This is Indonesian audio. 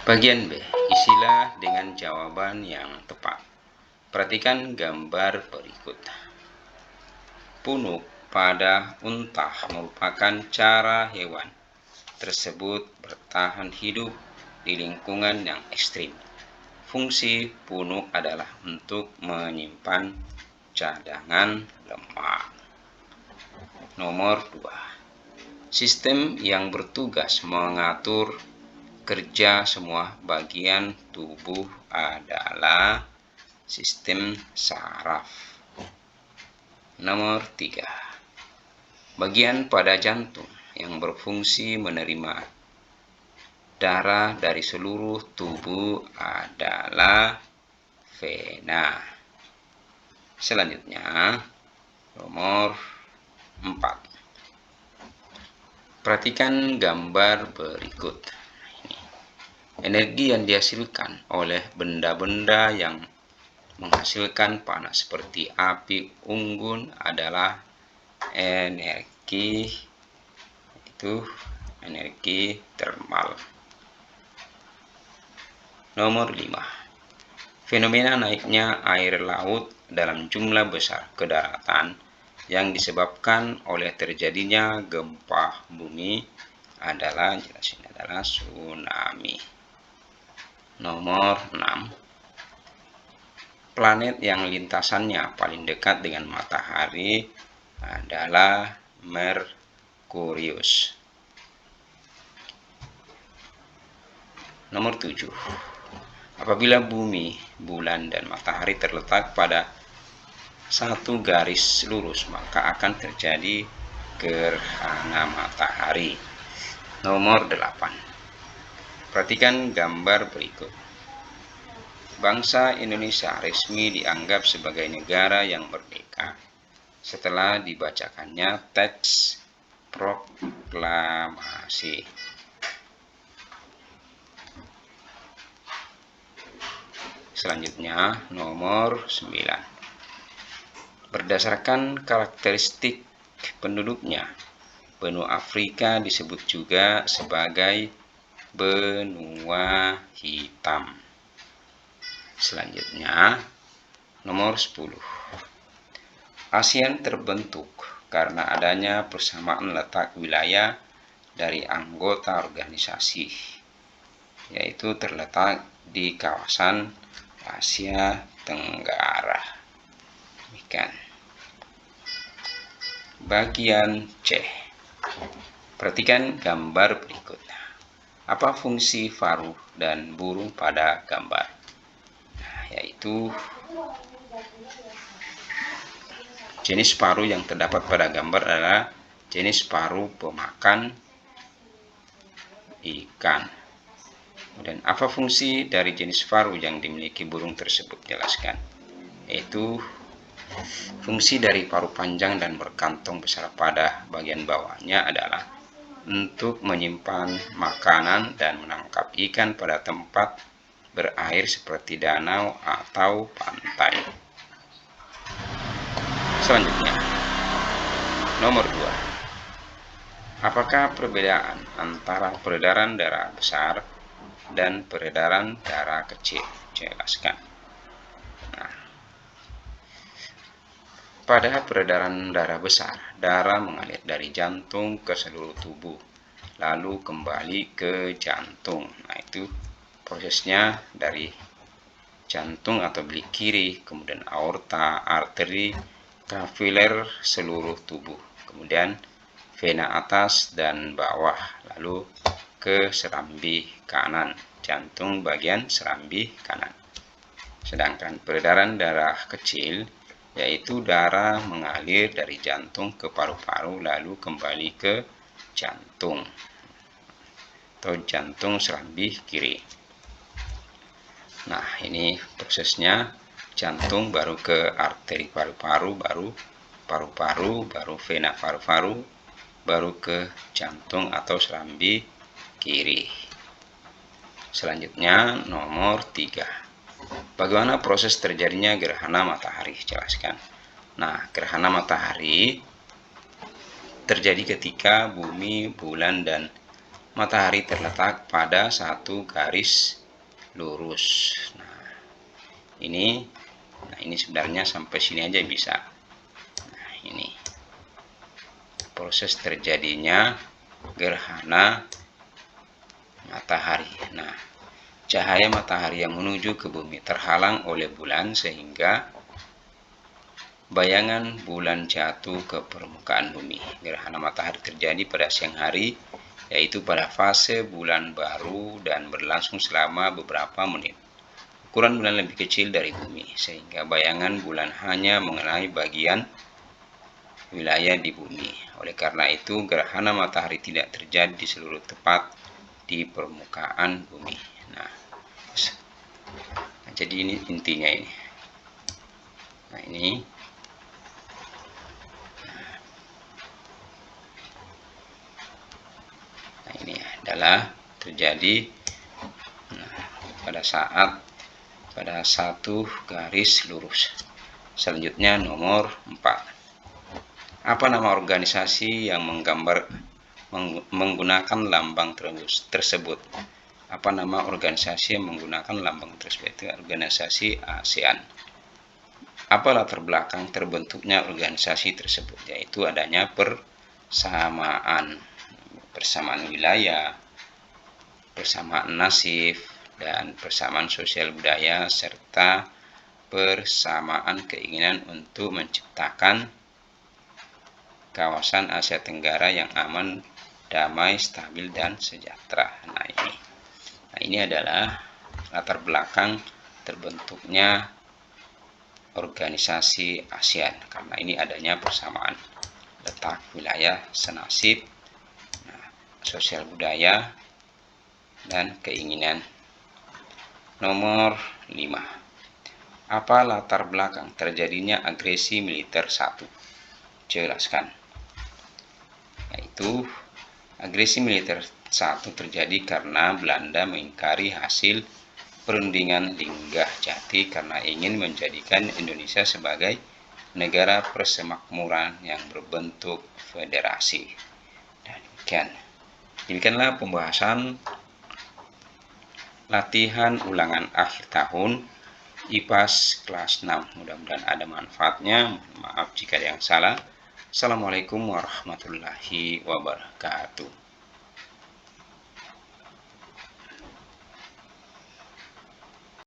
Bagian B, isilah dengan jawaban yang tepat. Perhatikan gambar berikut. Punuk pada unta merupakan cara hewan tersebut bertahan hidup di lingkungan yang ekstrim. Fungsi punuk adalah untuk menyimpan cadangan lemak. Nomor 2. Sistem yang bertugas mengatur kerja semua bagian tubuh adalah sistem saraf. Nomor 3. Bagian pada jantung yang berfungsi menerima darah dari seluruh tubuh adalah vena. Selanjutnya, nomor 4. Perhatikan gambar berikut. Energi yang dihasilkan oleh benda-benda yang menghasilkan panas seperti api unggun adalah energi termal. Nomor 5. Fenomena naiknya air laut dalam jumlah besar ke daratan yang disebabkan oleh terjadinya gempa bumi adalah tsunami. Nomor 6. Planet yang lintasannya paling dekat dengan matahari adalah Merkurius. Nomor 7. Apabila bumi, bulan, dan matahari terletak pada satu garis lurus, maka akan terjadi gerhana matahari. Nomor 8. Perhatikan gambar berikut. Bangsa Indonesia resmi dianggap sebagai negara yang merdeka setelah dibacakannya teks proklamasi. Selanjutnya, nomor 9. Berdasarkan karakteristik penduduknya, benua Afrika disebut juga sebagai benua hitam. Selanjutnya, nomor 10. ASEAN terbentuk karena adanya persamaan letak wilayah dari anggota organisasi, yaitu terletak di kawasan Asia Tenggara. Demikian. Bagian C. Perhatikan gambar berikut. Apa fungsi paruh dan burung pada gambar? Yaitu jenis paruh yang terdapat pada gambar adalah jenis paruh pemakan ikan. Dan apa fungsi dari jenis paruh yang dimiliki burung tersebut? Jelaskan. Yaitu fungsi dari paruh panjang dan berkantong besar pada bagian bawahnya adalah untuk menyimpan makanan dan menangkap ikan pada tempat berair seperti danau atau pantai. Selanjutnya, nomor 2. Apakah perbedaan antara peredaran darah besar dan peredaran darah kecil? Jelaskan. Pada peredaran darah besar, darah mengalir dari jantung ke seluruh tubuh, lalu kembali ke jantung. Nah, itu prosesnya dari jantung atau bilik kiri, kemudian aorta, arteri, kapiler seluruh tubuh, kemudian vena atas dan bawah, lalu ke serambi kanan, jantung bagian serambi kanan. Sedangkan peredaran darah kecil yaitu darah mengalir dari jantung ke paru-paru lalu kembali ke jantung atau jantung serambi kiri. Nah, ini prosesnya jantung baru ke arteri paru-paru, baru paru-paru, baru vena paru-paru, baru ke jantung atau serambi kiri. Selanjutnya, nomor 3. Bagaimana proses terjadinya gerhana matahari? Jelaskan. Nah, gerhana matahari terjadi ketika bumi, bulan, dan matahari terletak pada satu garis lurus. Nah, ini sebenarnya sampai sini aja bisa. Nah, ini proses terjadinya gerhana matahari. Nah, cahaya matahari yang menuju ke bumi terhalang oleh bulan sehingga bayangan bulan jatuh ke permukaan bumi. Gerhana matahari terjadi pada siang hari, yaitu pada fase bulan baru dan berlangsung selama beberapa menit. Ukuran bulan lebih kecil dari bumi, sehingga bayangan bulan hanya mengenai bagian wilayah di bumi. Oleh karena itu, gerhana matahari tidak terjadi di seluruh tempat di permukaan bumi. Nah, jadi ini intinya ini. Nah, ini adalah terjadi pada satu garis lurus. Selanjutnya nomor 4. Apa nama organisasi yang menggunakan lambang tersebut? Apa nama organisasi yang menggunakan lambang tersebut? Itu organisasi ASEAN. Apa latar belakang terbentuknya organisasi tersebut? Yaitu adanya persamaan wilayah, persamaan nasib, dan persamaan sosial budaya, serta persamaan keinginan untuk menciptakan kawasan Asia Tenggara yang aman, damai, stabil, dan sejahtera. Nah, ini adalah latar belakang terbentuknya organisasi ASEAN, karena ini adanya persamaan letak wilayah, senasib, sosial budaya, dan keinginan. Nomor 5. Apa latar belakang terjadinya agresi militer 1? Jelaskan. Yaitu agresi militer 1 terjadi karena Belanda mengingkari hasil perundingan Linggahjati karena ingin menjadikan Indonesia sebagai negara persemakmuran yang berbentuk federasi. Dan demikianlah pembahasan latihan ulangan akhir tahun IPAS kelas 6. Mudah-mudahan ada manfaatnya. Maaf jika ada yang salah. Assalamualaikum warahmatullahi wabarakatuh.